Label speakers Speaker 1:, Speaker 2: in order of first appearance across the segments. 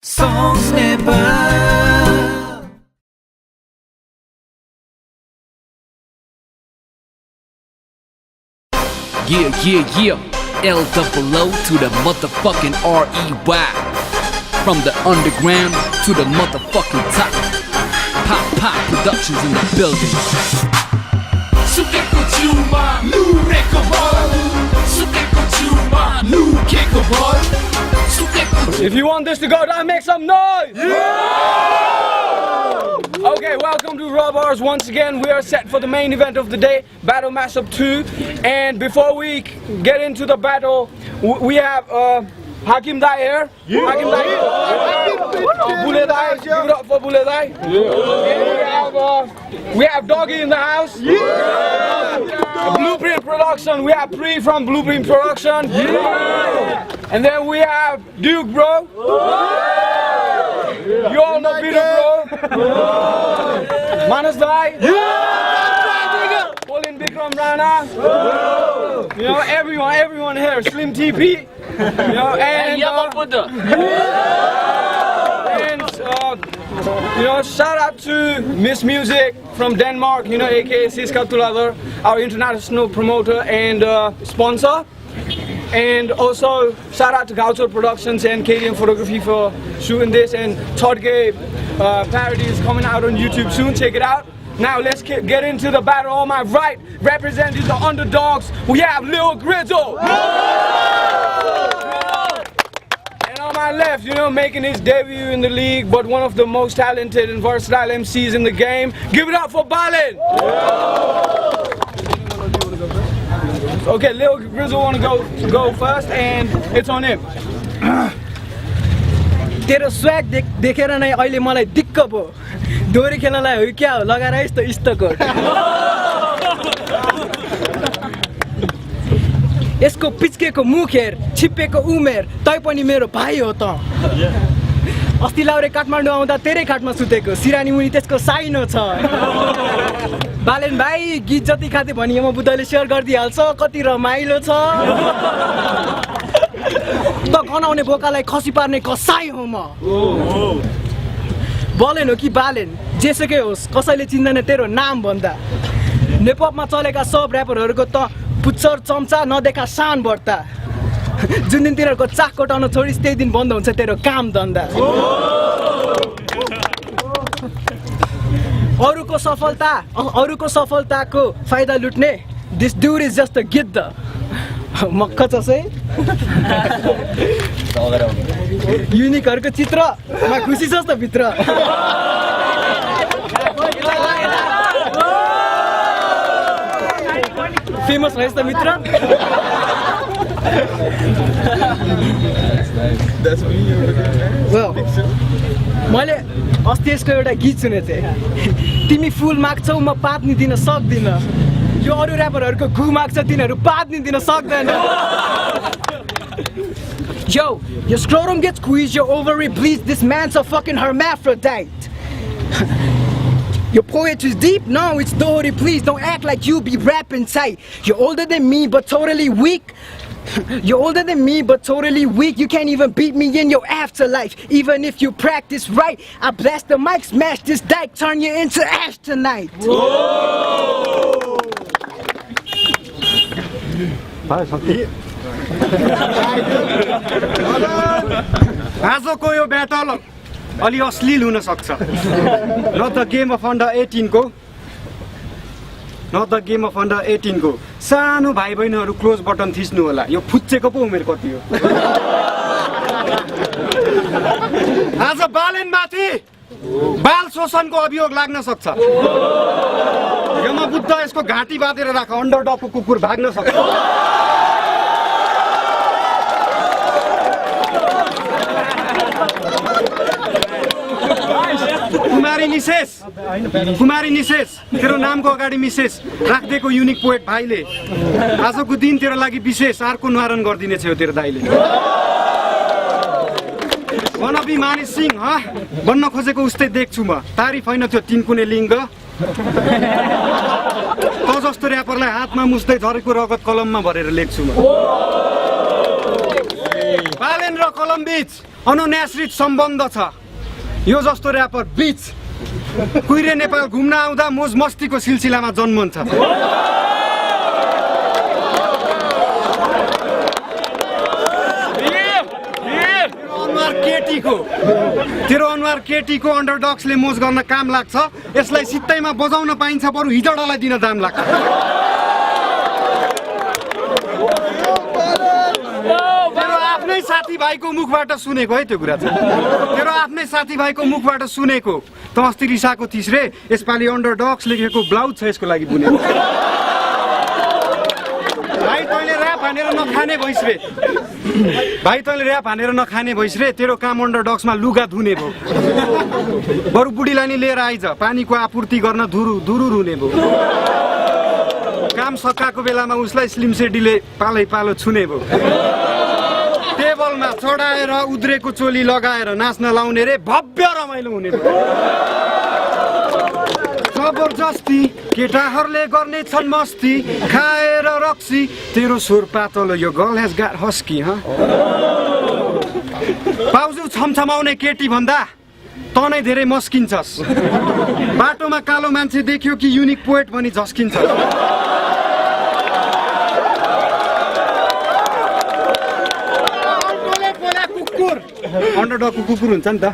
Speaker 1: Songs never.
Speaker 2: Yeah. L-double-O to the motherfucking R-E-Y. From the underground to the motherfucking top. Pop Productions in the building.
Speaker 1: Sukeko Chuma, Lou Rekabol. Sukeko Chuma, Lou Kekabol.
Speaker 3: If you want this to go down, make some noise! Okay, welcome to Raw Bars. Once again, we are set for the main event of the day, Battle Mashup 2. And before we get into the battle, we have Hakim Dai here. Hakim Dai. Bule Dai. Give it up for Bule Dai. We have Doggy in the house. Blueprint Production. We have Pri from Blueprint Production. And then we have Duke, bro. You all know Peter, bro. Manas Dai. Pauline Bikram Rana. You know, everyone here. Slim TP. You know, and shout out to Miss Music from Denmark, you know, aka Siska Tuladar, our international promoter and sponsor. And also shout out to Gaucho Productions and KDM Photography for shooting this, and Todge parody is coming out on YouTube soon, check it out. Now let's get into the battle. On my right, representing the underdogs, we have Lil Grizzle. And on my left, you know, making his debut in the league, but one of the most talented and versatile MCs in the game. Give it up for Balin. Okay, Lil Grizzle wanna go first, and it's on him.
Speaker 4: तेरो swag देखेर नै अहिले मलाई दिक्क भयो दोरी खेल्नलाई हो क्या हो लगाएर यस्तो इस्टकोट यसको पिच्केको मुख हेर छिप्पेको उमेर तै पनि मेरो भाइ हो त अस्ति लाउरे काठमाडौँ आउँदा तेरै खाटमा सुतेको सिरानी मुनि त्यसको साइनो छ बालेन भाइ गीत जति खाते भनी म बुद्धले शेयर गरिदिहाल्छ कति रमाइलो छ त गनाउने बोकालाई खसी पार्ने कसाई हो म बलेन हो कि बालेन जेसुकै होस् कसैले चिन्दैन तेरो नाम भन्दा नेपमा चलेका सब र्यापरहरूको त पुच्चर चम्चा नदेखा शान बढ्ता जुन दिन तिनीहरूको चाक कोटाउन छोडिस् त्यही दिन बन्द हुन्छ तेरो काम धन्दा अरूको सफलताको फाइदा लुट्ने this dude is just a गिद्ध मक्ख छ है युनिकहरुको चित्रमा खुसी छस् त भित्र फेमस भएस त मित्र मैले अस्ति यसको एउटा गीत सुनेको थिएँ तिमी फुल माग्छौ म पात्नी दिन सक्दिन यो अरू र्यापरहरुको घु माग्छ तिनीहरु पात्नी दिन सक्दैन Yo, your scrotum gets squeezed, your ovary bleeds, this man's a fucking hermaphrodite. Your poetry's deep? No, it's Dory, please don't act like you be rapping tight. You're older than me, but totally weak. You're older than me, but totally weak. You can't even beat me in your afterlife. Even if you practice right, I blast the mic, smash this dyke, turn you into ash tonight. Whoa!
Speaker 5: आजको यो battle अलि अश्लील हुन सक्छ न त game of under 18 को सानो भाइ बहिनीहरु क्लोज बटन थिच्नु होला यो फुच्चेको पो उमेर कति हो आज बालेन माथि बाल शोषणको अभियोग लाग्न सक्छ यमा बुद्ध यसको घाँटी बाँधेर राख अन्डरडगको कुकुर भाग्न सक्छ कुमारी निशेष तेरो नामको अगाडि मिसेस राख्देको युनिक पोएट भाइले आजको दिन तेरो लागि विशेष अर्को निवारण गर्दिने छ यो तेरो दाइले वनबी मानिस सिंह बन्न खोजेको उस्तै देख्छु म तारिफ हैन त्यो तीन कुने लिङ्ग त जस्तो र्यापरलाई हातमा मुस्दै झरेको रगत कलममा भरेर लेख्छु म बालेन र कलम बीच अनुन्याश्रित सम्बन्ध छ यो जस्तो र्यापर बीच कुइरे नेपाल घुम्न आउँदा मोज मस्तीको सिलसिलामा जन्मन्छ तेरो अनुहार केटीको अन्डरडग्सले मोज गर्न काम लाग्छ यसलाई सित्तैमा बजाउन पाइन्छ बरु हिजडालाई दिन दाम लाग्छ तेरो आफ्नै साथीभाइको मुखबाट सुनेको है त्यो कुरा चाहिँ तेरो आफ्नै साथीभाइको मुखबाट सुनेको त अस्ति रिसाएको थिइस् रे यसपालि अन्डरडग्स लेखेको ब्लाउज छ यसको लागि बुनेको भाइ तैँले ऱ्याप हानेर नखाने भइस् रे भाइ तैँले ऱ्याप हानेर नखाने भइस् रे तेरो काम अन्डरडग्समा लुगा धुने भयो बरु बुढीलाई नि लिएर आइज पानीको आपूर्ति गर्न धुरु रुने भयो काम सकाएको बेलामा उसलाई स्लिम सेडीले पालो छुने भयो टेबलमा चढाएर उद्रेको चोली लगाएर नाच्न लाउने रे भव्य रमाइलो हुने भयो जबरजस्ती केटाहरूले गर्ने छन् मस्ती खाएर रक्सी तेरो स्वर पातलो यो गर्ल हेज गाट हस्की पाउजु छमछमाउने केटी भन्दा त नै धेरै मस्किन्छस् बाटोमा कालो मान्छे देख्यो कि युनिक पोएट भनी झस्किन्छ अन्डरडगको कुकुर हुन्छ नि त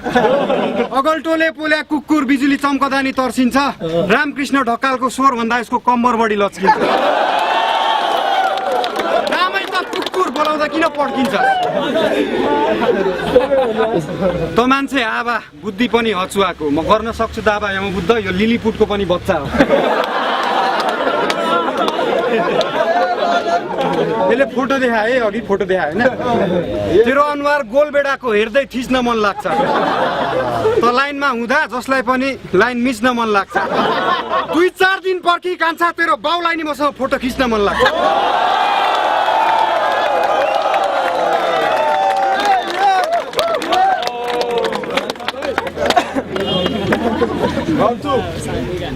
Speaker 5: अगल्टोले पोल्या कुकुर बिजुली चम्कदा नि तर्सिन्छ रामकृष्ण ढकालको स्वर भन्दा यसको कम्मर बढी लच्किन्छ रामै त कुकुर बोलाउँदा किन पड्किन्छ त मान्छे आबा बुद्धि पनि हचुवाको म गर्न सक्छु दाबा यम बुद्ध यो लिलीपुटको पनि बच्चा हो यसले फोटो देखाए अघि फोटो देखाए होइन तेरो अनुहार गोलबेडाको हेर्दै थिच्न मन लाग्छ त लाइनमा हुँदा जसलाई पनि लाइन मिच्न मन लाग्छ 2-4 दिन पर्खी कान्छा तेरो बाउलाई नि मसँग फोटो खिच्न मन लाग्छ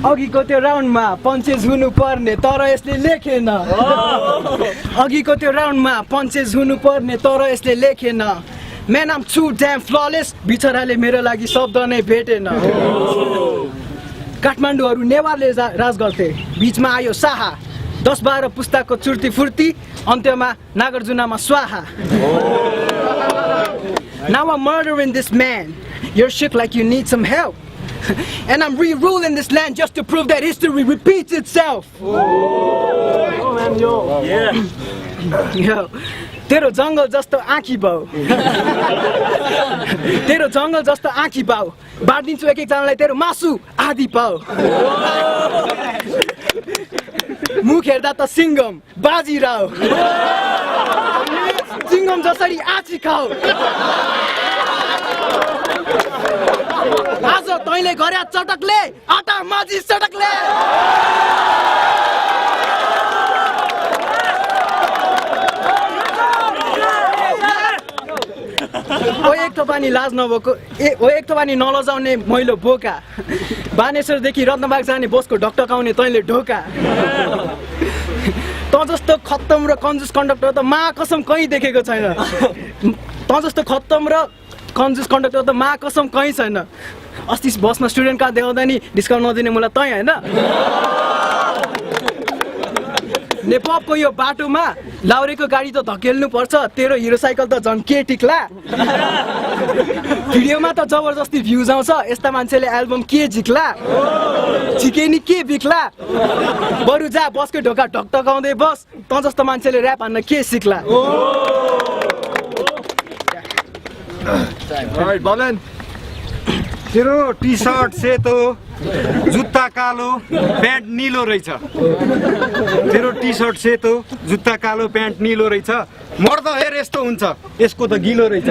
Speaker 4: अघिको त्यो राउन्डमा पन्चेस हुनु पर्ने तर यसले लेखेन अघिको त्यो राउन्डमा पन्चेस हुनु पर्ने तर यसले लेखेन man I'm too damn flawless बिचराले मेरो लागि शब्द नै भेटेन काठमाडौँहरू नेवारले राज गर्थे बीचमा आयो शाहा 10-12 पुस्ताको चुर्ती फुर्ती अन्त्यमा नागार्जुनमा स्वाहा Now I'm murdering this man You're shook like you need some help And I'm re-ruling this land just to prove that history repeats itself. Yo, तेरो जंगल जस्तो आँखी बाउ तेरो जंगल जस्तो आँखी बाउ बाँडिदिन्छु एक जनालाई तेरो मासु आधी पाउ मुख हेर्दा त सिंगम बाजीराव सिंगम जसरी आँची खाऊ आज तैँले गर्या चटकले आटा माझी चटकले ओ एक थोपानी लाज नभएको ओ एक थोपानी नलजाउने मैलो बोका बानेश्वरदेखि रत्नबाग जाने बसको ढकढकाउने तैँले ढोका त जस्तो खत्तम र कन्जुस कन्डक्टर त मा कसम कहीँ देखेको छैन त जस्तो खत्तम र कन्जुस कन्डक्टर त मा कसम कहीँ छैन अस्ति बसमा स्टुडेन्ट कार्ड देखाउँदा नि डिस्काउन्ट नदिने मलाई तै होइन नेपालको यो बाटोमा लाउरेको गाडी त धकेल्नु पर्छ तेरो हिरो साइकल त झन् के टिक्ला भिडियोमा त जबरजस्ती भ्युज आउँछ यस्ता मान्छेले एल्बम के झिक्ला झिके नि के बिक्ला बरु जा बसको ढोका ढकढकाउँदै बस त जस्तो मान्छेले ऱ्याप हान्न के सिक्ला
Speaker 5: तेरो टी सर्ट सेतो जुत्ता कालो प्यान्ट निलो रहेछ तेरो टी सर्ट सेतो जुत्ता कालो प्यान्ट निलो रहेछ मर्द हेर यस्तो हुन्छ यसको त गिलो रहेछ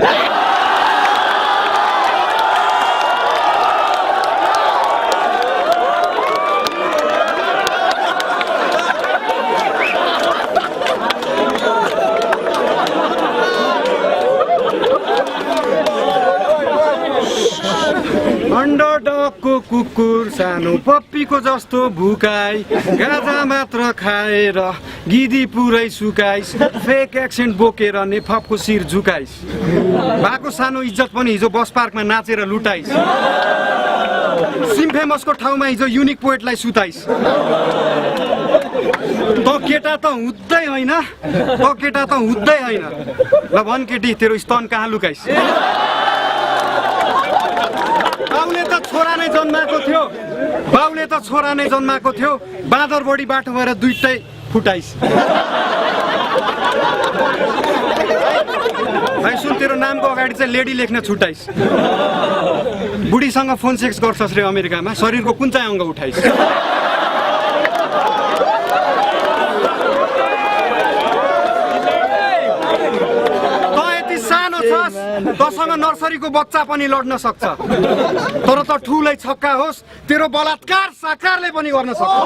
Speaker 5: अन्डरडगको कुकुर सानो पप्पीको जस्तो भुकाई गाजा मात्र खाएर गिदी पुरै सुकाइस फेक एक्सेन्ट बोकेर नेफपको शिर झुकाइस भएको सानो इज्जत पनि हिजो बस पार्कमा नाचेर लुटाइस सिम फेमसको ठाउँमा हिजो युनिक पोएटलाई सुताइस त केटा त हुँदै होइन ल भन केटी तेरो स्तन कहाँ लुकाइस बाउले त छोरा नै जन्माएको थियो बाँदर बढी बाटो भएर दुइटै फुटाइस भाइ सुन तेरो नामको अगाडि चाहिँ लेडी लेख्न छुटाइस बुढीसँग फोन सेक्स गर्छस् रे अमेरिकामा शरीरको कुन चाहिँ अङ्ग उठाइस तसँग नर्सरीको बच्चा पनि लड्न सक्छ तर त ठुलै छक्का होस् तेरो बलात्कार साकारले पनि गर्न सक्छ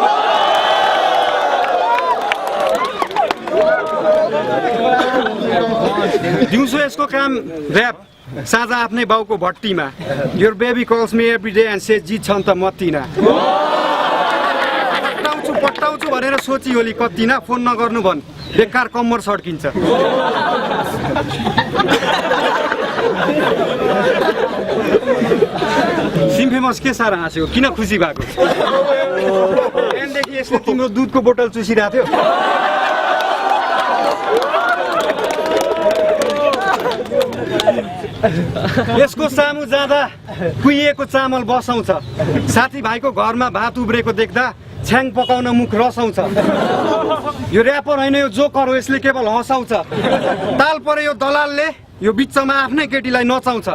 Speaker 5: दिउँसो यसको काम ऱ्याप साँझ आफ्नै बाउको भट्टीमा your baby calls me every day and says जित छ नि त मतिना पट्टाउँछु भनेर सोची होली कतिना फोन नगर्नु भन् बेकार कम्मर सड्किन्छ सिम फेमस के साह्रो हाँसेको किन खुसी भएको बिहानदेखि यसले तिम्रो दुधको बोतल चुसिरहेको थियो यसको सामु जाँदा कुहिएको चामल बसाउँछ साथीभाइको घरमा भात उब्रेको देख्दा छ्याङ पकाउन मुख रसाउँछ यो ऱ्यापर होइन यो जोकर हो यसले केवल हँसाउँछ ताल परे यो दलालले यो बिचमा आफ्नै केटीलाई नचाउँछ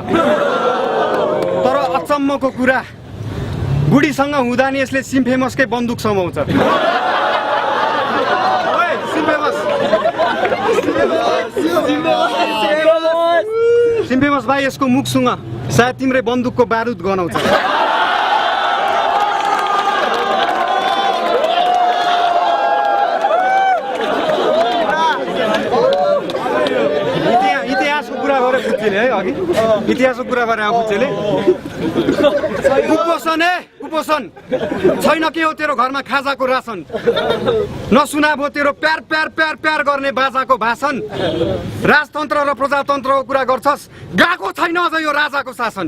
Speaker 5: तर अचम्मको कुरा बुढीसँग हुँदा नि यसले सिम फेमसकै बन्दुक समाउँछ सिम फेमस भाइ यसको मुखसँग सायद तिम्रै बन्दुकको बारुद गनाउँछ इतिहासको कुरा गरे बुझेले कुपोषण छैन के हो तेरो घरमा खाजाको रासन नसुना भो तेरो प्यार प्यार प्यार प्यार गर्ने बाजाको भाषण राजतन्त्र र प्रजातन्त्रको कुरा गर्छस् गएको छैन अझ यो राजाको शासन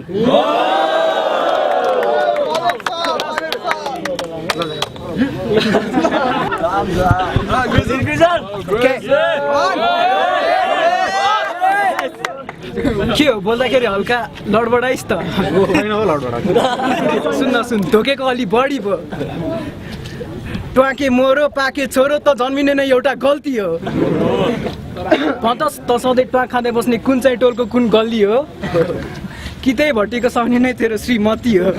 Speaker 4: के हो बोल्दाखेरि हल्का लडबडाइस् त सुन धोकेको अलि बढी भयो ट्वाके मोरो पाके छोरो त जन्मिने नै एउटा गल्ती हो त सधैँ ट्वाक खाँदै बस्ने कुन चाहिँ टोलको कुन गल्ली हो कि त्यही भट्टीको साउने नै तेरो श्रीमती हो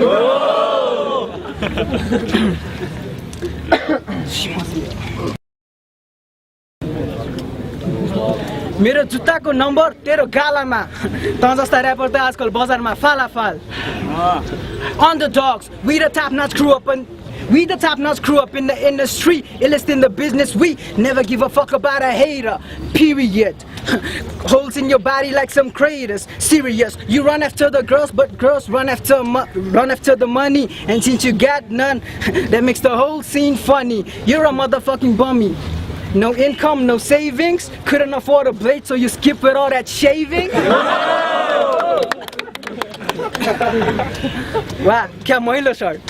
Speaker 4: मेरो जुत्ताको नम्बर तेरो गालामा त जस्ता ऱ्यापर त आजकल बजारमा फालाफाल Underdogs, we the top-notch crew up in the industry, illest in the business. We never give a fuck about a hater, period. Holes in your body like some craters. Serious, you run after the girls, but girls run after the money. And since you got none, that makes the whole scene funny. You're a motherfucking bummy. No income, no savings. Couldn't afford a blade, so you skip with all that shaving. Wow, क्या महिलो shirt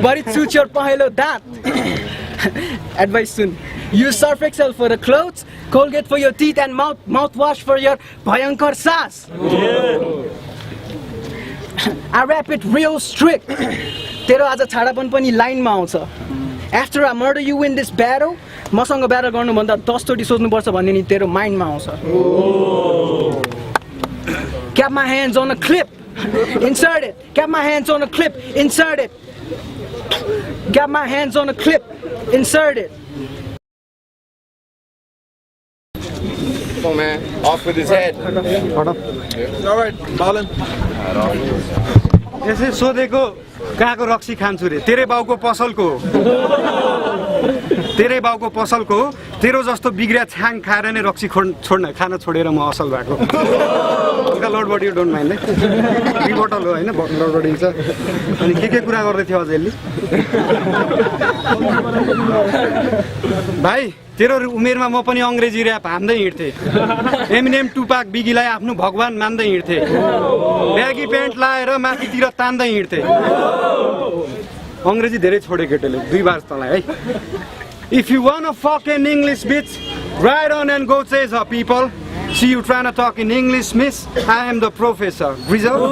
Speaker 4: But it suits your पहेँलो दाँत Advice soon. Use Surf Excel for the clothes, Colgate for your teeth and mouthwash for your भयंकर सास. I rap it real strict. तेरो आज छाडापन पनि लाइनमा आउँछ. After I murder you in this battle, मसँग battle गर्नुभन्दा 10 चोटि सोच्नुपर्छ भन्ने नि तेरो माइन्डमा आउँछ. Got my hands on a clip, insert it. Got my hands on a clip, insert it. Got my hands on a clip, insert it.
Speaker 6: Come on, man. Off with his head.
Speaker 3: Alright, Marlon.
Speaker 5: यसै सोधेको कहाँको रक्सी खान्छु रे तेरे बाउको पसलको तेरै बाउको पसलको हो तेरो जस्तो बिग्रिया छ्याङ खाएर नै रक्सी खान छोडेर म असल भएको हल्का लड बडी डोन्ट माइन्ड है रिबोटल हो होइन लड बडी छ अनि के कुरा गर्दै थियो अझ यसले भाइ तेरो उमेरमा म पनि अङ्ग्रेजी ऱ्याप हान्दै हिँड्थेँ एमिनेम टुपाक बिगीलाई आफ्नो भगवान मान्दै हिँड्थेँ ब्यागी प्यान्ट लाएर माथितिर तान्दै हिँड्थेँ अङ्ग्रेजी धेरै छोडे केटोले 2 बार तँलाई है If you wanna fuck in English, bitch, ride on and go chase her, people. See you trying to talk in English, miss. I am the professor. Result?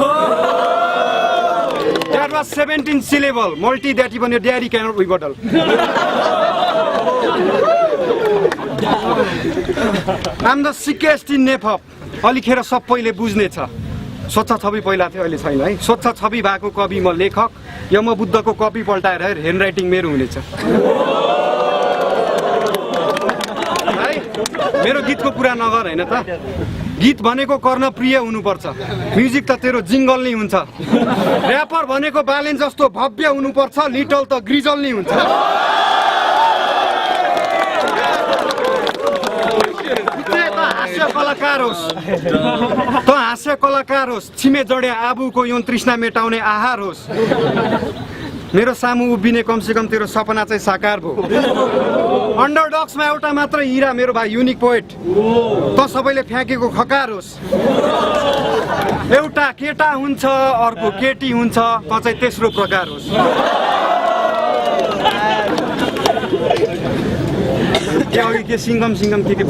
Speaker 5: That was 17 syllable. Multi that even your daddy cannot rebuttal. I'm the sickest in Nepal. अलिखेर सबैले बुझ्ने छ स्वच्छ छवि पहिला थियो अहिले छैन है स्वच्छ छवि भएको कवि म लेखक या म बुद्धको कपी पल्टाएर ह्यान्ड राइटिङ मेरो हुनेछ मेरो गीतको कुरा नगर हैन त गीत भनेको कर्णप्रिय हुनुपर्छ म्युजिक त तेरो जिंगल नै हुन्छ र्यापर भनेको बालेन जस्तो भव्य हुनुपर्छ लिटल त ग्रिजल नै हुन्छ कलाकार होस् त हास्य कलाकार होस् छिमे जडे आबुको यौन तृष्णा मेटाउने आहार होस् मेरो सामु उभिने कमसेकम तेरो सपना चाहिँ साकार भयो अन्डरडग्समा एउटा मात्र हिरा मेरो भाइ युनिक पोएट त सबैले फ्याँकेको खकार होस् एउटा केटा हुन्छ अर्को केटी हुन्छ त चाहिँ तेस्रो प्रकार होस् के सिङ्गम के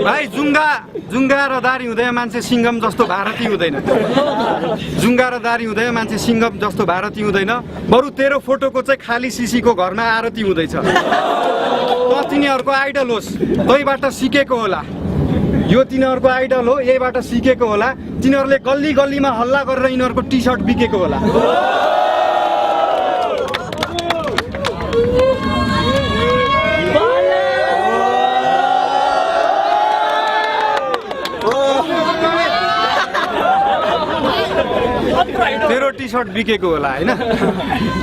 Speaker 5: भाइ जुङ्गा र दारी हुँदै मान्छे सिङ्गम जस्तो भारती हुँदैन जुङ्गा र दारी हुँदै मान्छे सिङ्गम जस्तो भारती हुँदैन बरु तेरो फोटोको चाहिँ खाली सिसीको घरमा आरती हुँदैछ त तिनीहरूको आइडल होस् तैबाट सिकेको होला यो तिनीहरूको आइडल हो यहीबाट सिकेको होला तिनीहरूले गल्ली गल्लीमा हल्ला गरेर यिनीहरूको टी सर्ट बिकेको होला तेरो टी सर्ट बिकेको होला हैन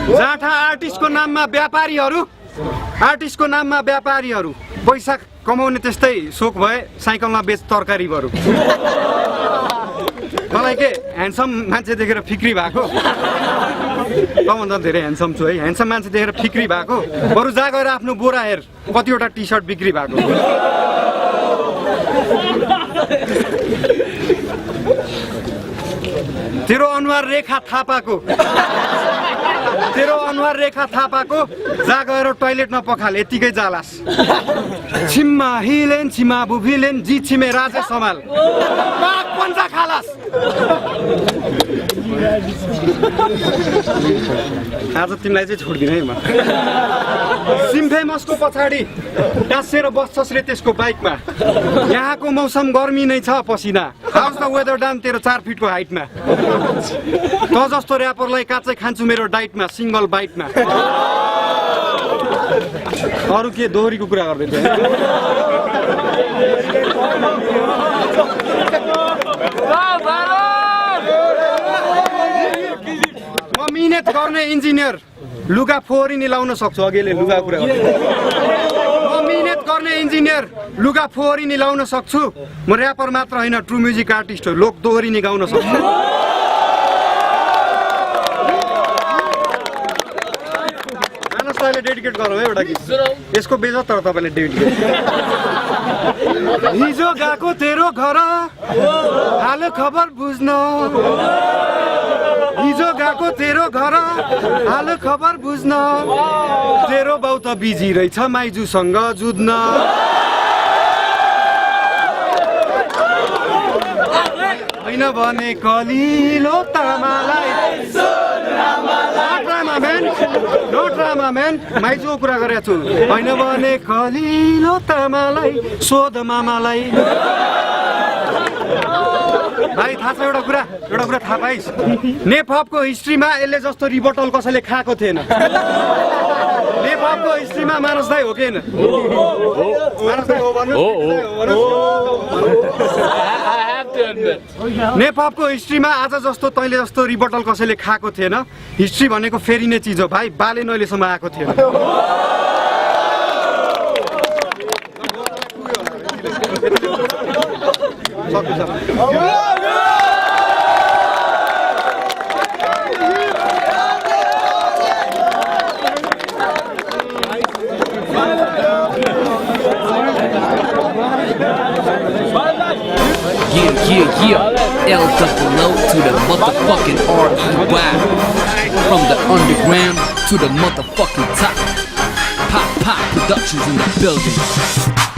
Speaker 5: जाठा आर्टिस्टको नाममा व्यापारीहरू पैसा कमाउने त्यस्तै सोक भए साइकलमा बेच तरकारी बरु मलाई के ह्यान्डसम मान्छे देखेर फिक्री भएको तँभन्दा धेरै ह्यान्डसम छु है ह्यान्डसम मान्छे देखेर फिक्री भएको बरु जा गएर आफ्नो बोरा हेर कतिवटा टी सर्ट बिक्री भएको तेरो अनुहार रेखा थापाको जा गएर टोयलेटमा पखाल यतिकै जालास छिम्मा हिलेन छिमा बुभिलेन जी छिमे राजे समाल पाक पन्जा खालास आज तिमीलाई चाहिँ छोड्दिन है म सिम्फेमसको पछाडि टाँसेर बस्छस् रे त्यसको बाइकमा यहाँको मौसम गर्मी नै छ पसिना हाउस द वेदर डाउन तेरो 4 फिटको हाइटमा त जस्तो र्यापरलाई काचै खान्छु मेरो डाइटमा सिंगल बाइटमा अरु के दोहोरीको कुरा गर्दै थिए म मिहिनेत गर्ने इन्जिनियर लुगा फोहोरी नि लाउन सक्छु अघिले लुगा कुरा गर्दै म मिहिनेत गर्ने इन्जिनियर लुगा फोहोरी नि लाउन सक्छु म र्यापर मात्र हैन ट्रु म्युजिक आर्टिस्ट हो लोक दोहोरी नि गाउन सक्छु मानसलाई डेडिकेट गरौँ है एउटा गीत यसको बेजा तर तपाईले डेडिकेट हिजो गएको तेरो घर हाल खबर बुझ्न हिजो गएको तेरो घर हाल खबर बुझ्न तेरो बाउ त बिजी रहेछ माइजूसँग जुझ्न हैन भने कलिलो तामालाई नो ड्रामा म्यान माइजूको कुरा गरेको छु हैन भने कलिलो तामालाई सोध मामालाई भाइ थाहा छ एउटा कुरा थाहा पाइस् नेपहपको हिस्ट्रीमा यसले जस्तो रिबटल कसैले खाएको थिएन नेपहपको हिस्ट्रीमा मानस दाइ हो कि हैन मानस दाइ हो भन्नु
Speaker 1: to admit.
Speaker 5: नेपको हिस्ट्रीमा आज जस्तो तैँले जस्तो रिबटल कसैले खाएको थिएन हिस्ट्री भनेको फेरिने चिज हो भाइ बाले नहिलेसम्म आएको थिएन
Speaker 2: Yeah. L-double-O to the motherfucking R-E-Y. From the underground to the motherfucking top. Pop Productions in the building.